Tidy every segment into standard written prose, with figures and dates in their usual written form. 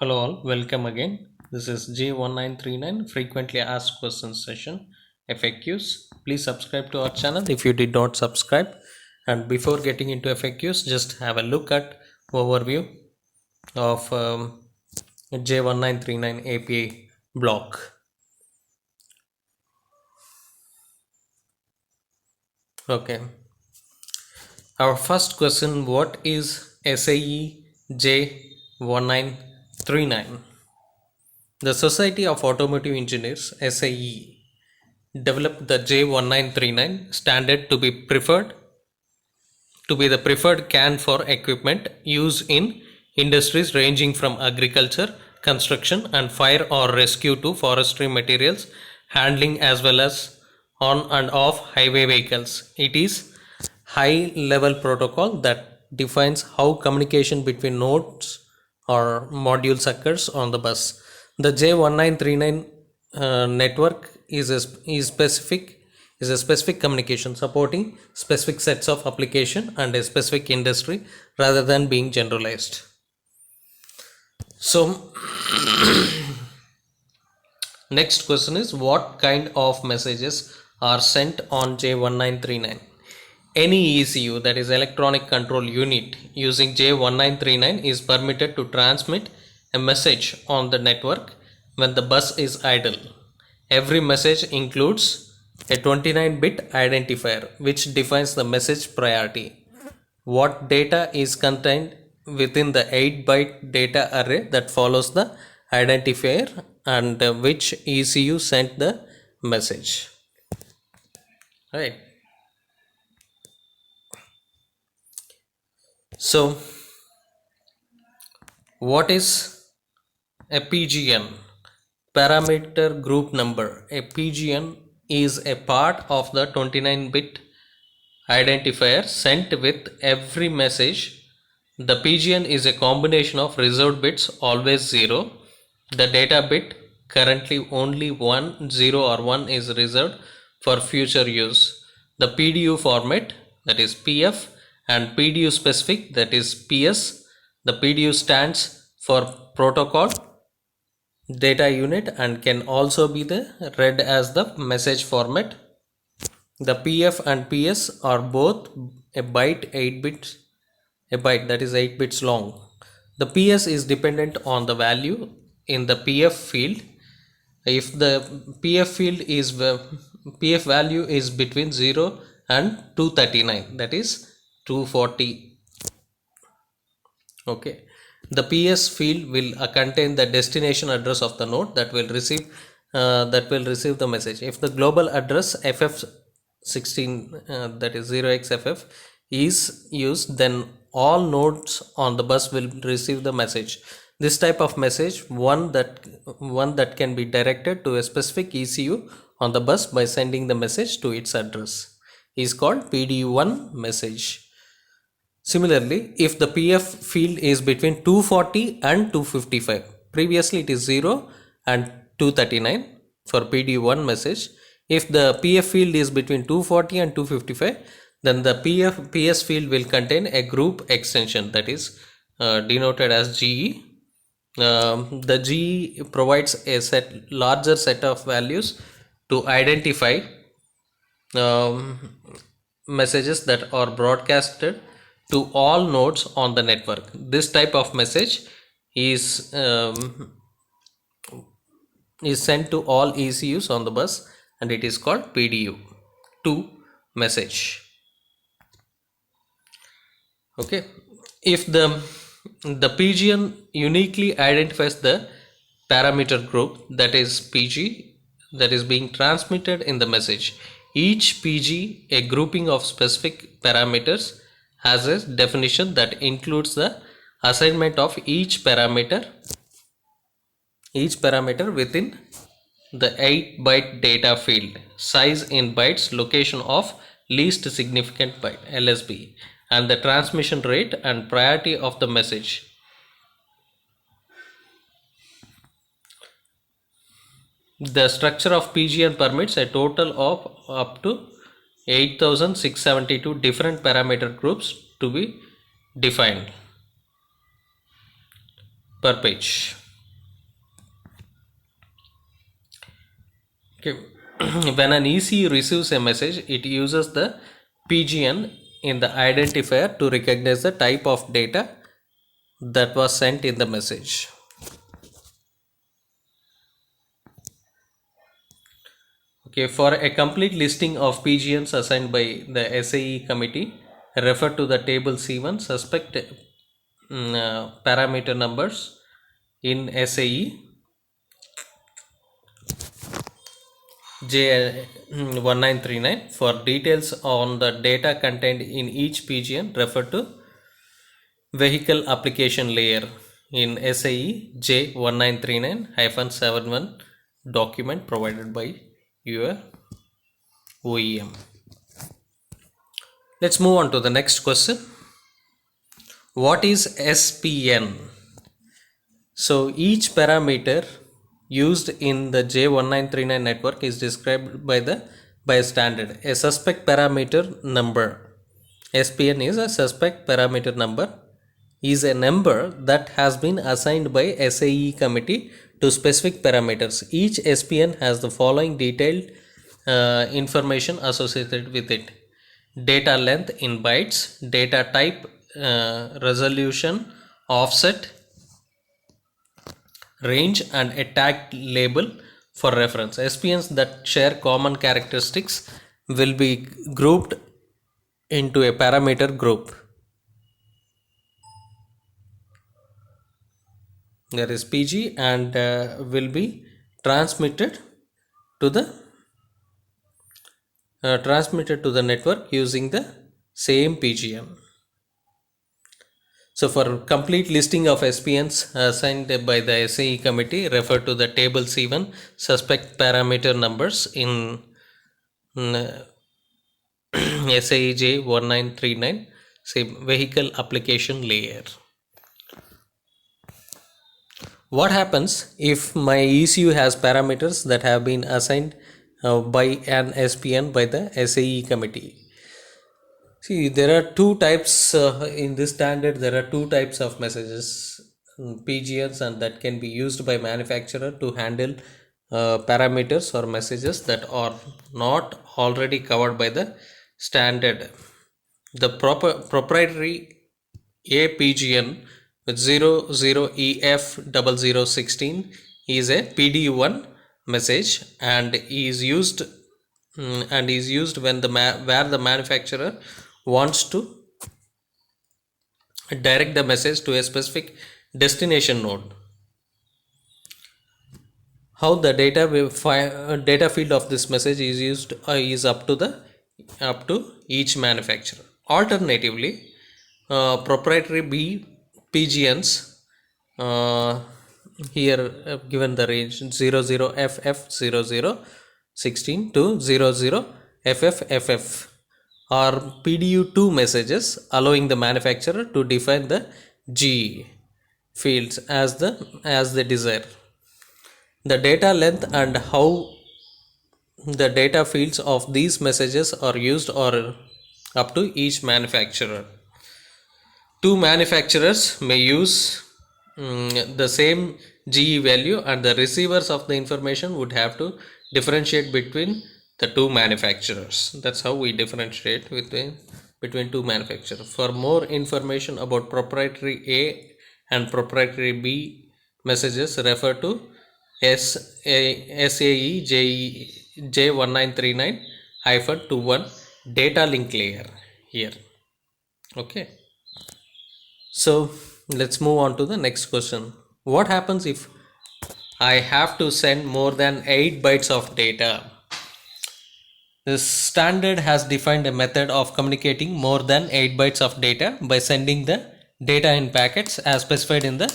Hello all, welcome again. This is J1939 frequently asked questions session FAQs. Please subscribe to our channel if you did not subscribe. And before getting into FAQs, just have a look at overview of J1939 API block. Okay. Our first question, what is SAE J1939? The Society of Automotive Engineers SAE developed the J1939 standard to be the preferred CAN for equipment used in industries ranging from agriculture, construction and fire or rescue to forestry materials handling as well as on and off highway vehicles. It is high level protocol that defines how communication between nodes or modules occurs on the bus. The J1939 network is a specific communication supporting specific sets of application and a specific industry rather than being generalized. So next question is, what kind of messages are sent on J1939? Any ECU, that is electronic control unit, using J1939 is permitted to transmit a message on the network when the bus is idle. Every message includes a 29-bit identifier which defines the message priority. What data is contained within the 8-byte data array that follows the identifier and which ECU sent the message. Right. So, what is a PGN? Parameter group number. A PGN is a part of the 29-bit identifier sent with every message. The PGN is a combination of reserved bits, always 0. The data bit, currently only 1, 0 or 1 is reserved for future use. The PDU format, that is PF, and PDU specific, that is PS. The PDU stands for protocol data unit and can also be read as the message format. The PF and PS are both a byte that is 8 bits long. The PS is dependent on the value in the PF field. If the PF value is between 0 and 239, that is 240. Okay, the PS field will contain the destination address of the node that will receive the message. If the global address FF16 that is 0xFF is used, then all nodes on the bus will receive the message. This type of message, one that can be directed to a specific ECU on the bus by sending the message to its address, is called PDU1 message. Similarly, if the PF field is between 240 and 255, previously it is 0 and 239 for PDU1 message. If the PF field is between 240 and 255, then the PS field will contain a group extension that is denoted as GE. The GE provides a larger set of values to identify messages that are broadcasted to all nodes on the network. This type of message is sent to all ECUs on the bus and it is called PDU2 message. Okay, if the PGN uniquely identifies the parameter group, that is PG, that is being transmitted in the message. Each PG, a grouping of specific parameters, has a definition that includes the assignment of each parameter within the 8-byte data field, size in bytes, location of least significant byte LSB, and the transmission rate and priority of the message. The structure of PGN permits a total of up to 8672 different parameter groups to be defined per page. Okay. When an ECU receives a message, it uses the PGN in the identifier to recognize the type of data that was sent in the message. Okay, for a complete listing of PGNs assigned by the SAE committee, refer to the table C1, suspect parameter numbers in SAE J1939. For details on the data contained in each PGN, refer to vehicle application layer in SAE J1939-71 document provided by your OEM. Let's move on to the next question. What is SPN? So each parameter used in the J1939 network is described by a standard. A suspect parameter number. SPN is a suspect parameter number, is a number that has been assigned by SAE committee to specific parameters. Each SPN has the following detailed information associated with it: data length in bytes, data type, resolution, offset, range, and a tag label for reference. SPNs that share common characteristics will be grouped into a parameter group. There is PG and will be transmitted to the network using the same PGN. So for complete listing of SPNs assigned by the SAE committee, refer to the table C1, suspect parameter numbers in SAE J1939, same vehicle application layer. What happens if my ECU has parameters that have been assigned by an SPN by the SAE committee? See, there are two types in this standard. There are two types of messages, PGNs, and that can be used by manufacturer to handle parameters or messages that are not already covered by the standard. The proprietary APGN with 00EF0016 is a PD1 message and is used when where the manufacturer wants to direct the message to a specific destination node. How the data field of this message is used is up to each manufacturer. Alternatively, proprietary PGNs here given the range 00FF0016 to 00FFFF are PDU2 messages, allowing the manufacturer to define the G fields as they desire. The data length and how the data fields of these messages are used are up to each manufacturer. Two manufacturers may use the same GE value, and the receivers of the information would have to differentiate between the two manufacturers. That's how we differentiate between two manufacturers. For more information about proprietary A and proprietary B messages, refer to SAE J1939-21 data link layer here. Okay. So let's move on to the next question. What happens if I have to send more than 8 bytes of data? This standard has defined a method of communicating more than 8 bytes of data by sending the data in packets as specified in the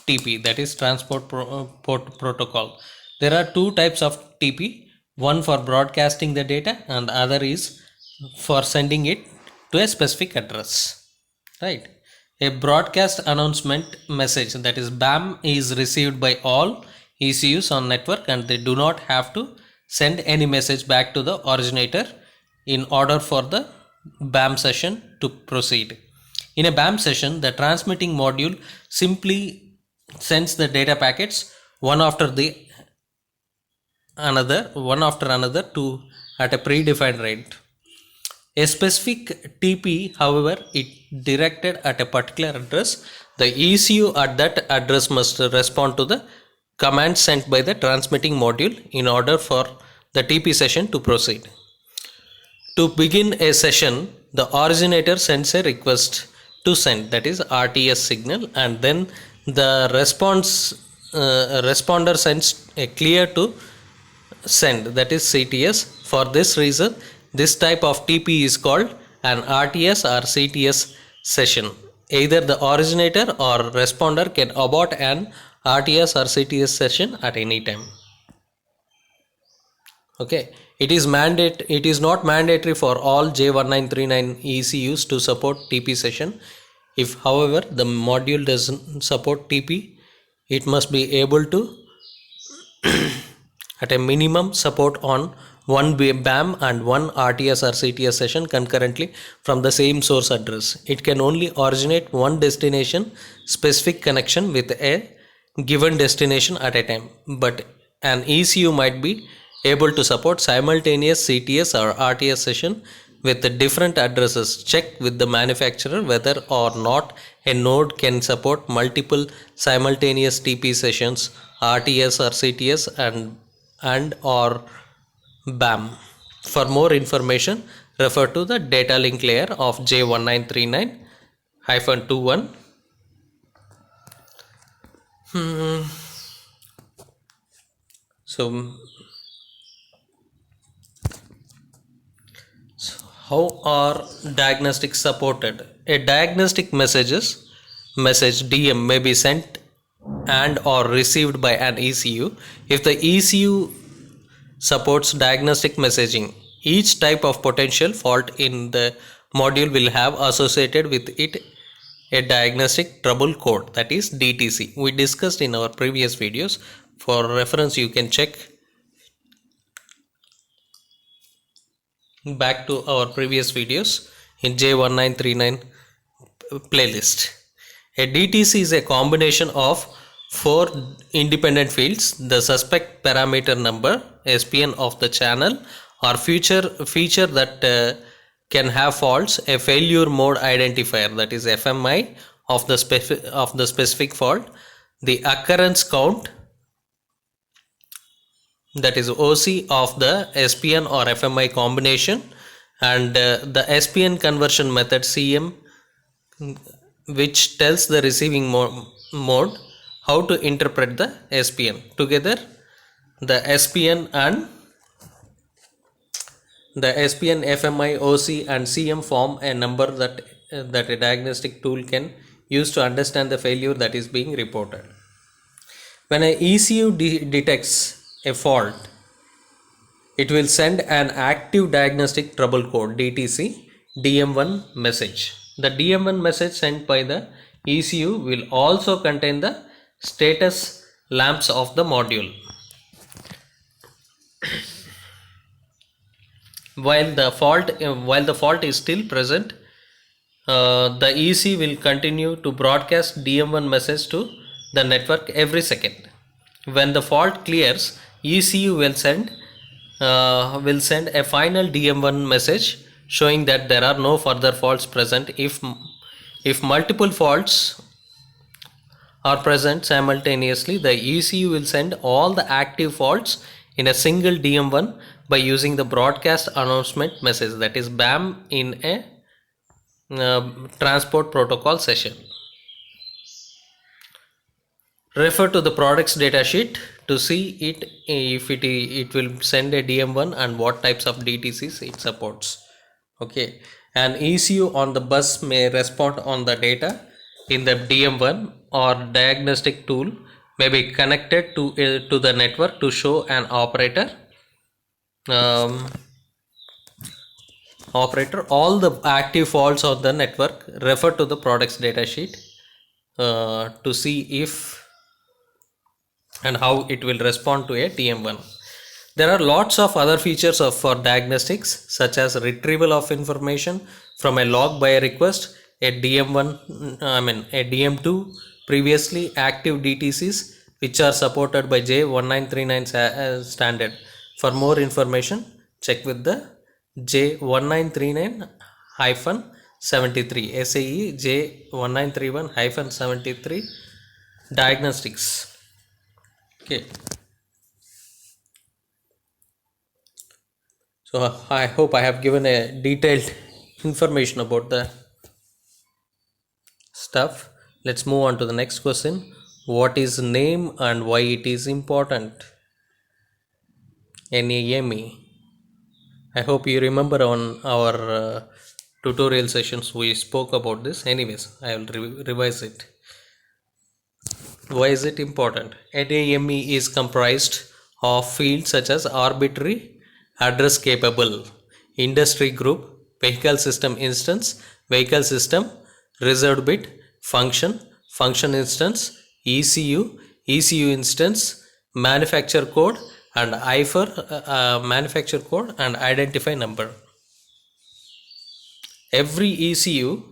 TP, that is Transport Protocol. There are two types of TP, one for broadcasting the data and the other is for sending it to a specific address, right? A broadcast announcement message, that is BAM, is received by all ECUs on network and they do not have to send any message back to the originator in order for the BAM session to proceed. In a BAM session, the transmitting module simply sends the data packets one after the one after another to at a predefined rate. A specific TP, however, it directed at a particular address, the ECU at that address must respond to the command sent by the transmitting module in order for the TP session to proceed. To begin a session, the originator sends a request to send, that is RTS signal, and then the responder sends a clear to send, that is CTS. For this reason, this type of TP is called an RTS or CTS session. Either the originator or responder can abort an RTS or CTS session at any time. Okay, it is not mandatory for all J1939 ECUs to support TP session. If however the module doesn't support TP, it must be able to at a minimum support on one BAM and one RTS or CTS session concurrently from the same source address. It can only originate one destination specific connection with a given destination at a time, but an ECU might be able to support simultaneous CTS or RTS session with different addresses. Check with the manufacturer whether or not a node can support multiple simultaneous TP sessions, RTS or CTS and or BAM. For more information, refer to the data link layer of J1939-21. So how are diagnostics supported? A diagnostic message DM may be sent and or received by an ECU. If the ECU supports diagnostic messaging, each type of potential fault in the module will have associated with it a diagnostic trouble code, that is DTC. We discussed in our previous videos. For reference, you can check back to our previous videos in J1939 playlist. A DTC is a combination of 4 independent fields: the suspect parameter number, SPN of the channel, or feature that can have faults, a failure mode identifier, that is FMI of the specific fault, the occurrence count, that is OC of the SPN or FMI combination, and the SPN conversion method CM, which tells the receiving mode how to interpret the SPN. Together, the SPN, FMI, OC and CM form a number that a diagnostic tool can use to understand the failure that is being reported. When an ECU detects a fault, it will send an active diagnostic trouble code DTC DM1 message. The DM1 message sent by the ECU will also contain the status lamps of the module. While the fault is still present, the EC will continue to broadcast DM1 message to the network every second. When the fault clears, ECU will send a final DM1 message showing that there are no further faults present. If multiple faults are present simultaneously, the ECU will send all the active faults in a single DM1 by using the broadcast announcement message, that is BAM, in a transport protocol session. Refer to the products datasheet to see if it will send a DM1 and what types of DTCs it supports. Okay, an ECU on the bus may respond on the data in the DM1, or diagnostic tool may be connected to the network to show an operator all the active faults on the network. Refer to the products datasheet to see if and how it will respond to a DM1. There are lots of other features for diagnostics, such as retrieval of information from a log by a request, a DM2 previously active DTCs which are supported by J1939 standard. For more information, check with the J1939-73 SAE J1931-73 diagnostics. Okay, so I hope I have given a detailed information about the stuff. Let's move on to the next question. What is name and why it is important? NAME. I hope you remember on our tutorial sessions we spoke about this. Anyways, I will revise it. Why is it important? NAME is comprised of fields such as arbitrary, address capable, industry group, vehicle system instance, vehicle system, reserved bit, function, function instance, ECU, ECU instance, manufacturer code, and IFR, manufacturer code and identify number. Every ECU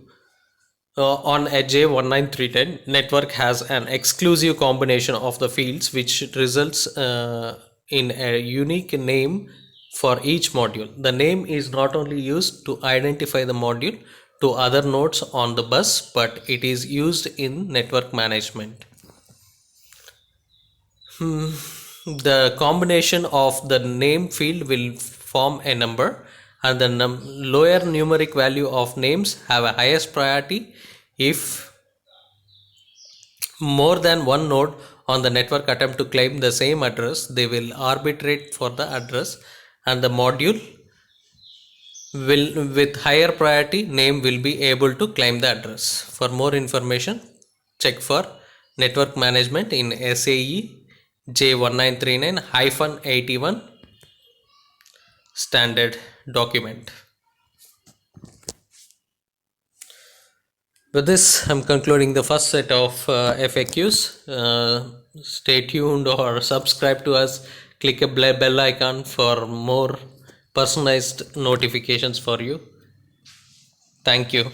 on a J1939 network has an exclusive combination of the fields which results in a unique name for each module. The name is not only used to identify the module to other nodes on the bus, but it is used in network management. The combination of the name field will form a number, and the lower numeric value of names have a highest priority if more than one node on the network attempt to claim the same address. They will arbitrate for the address, and the module will with higher priority name will be able to claim the address. For more information, check for network management in SAE J1939-81 standard document. With this, I'm concluding the first set of FAQs. Stay tuned or subscribe to us. Click a bell icon for more personalized notifications for you. Thank you.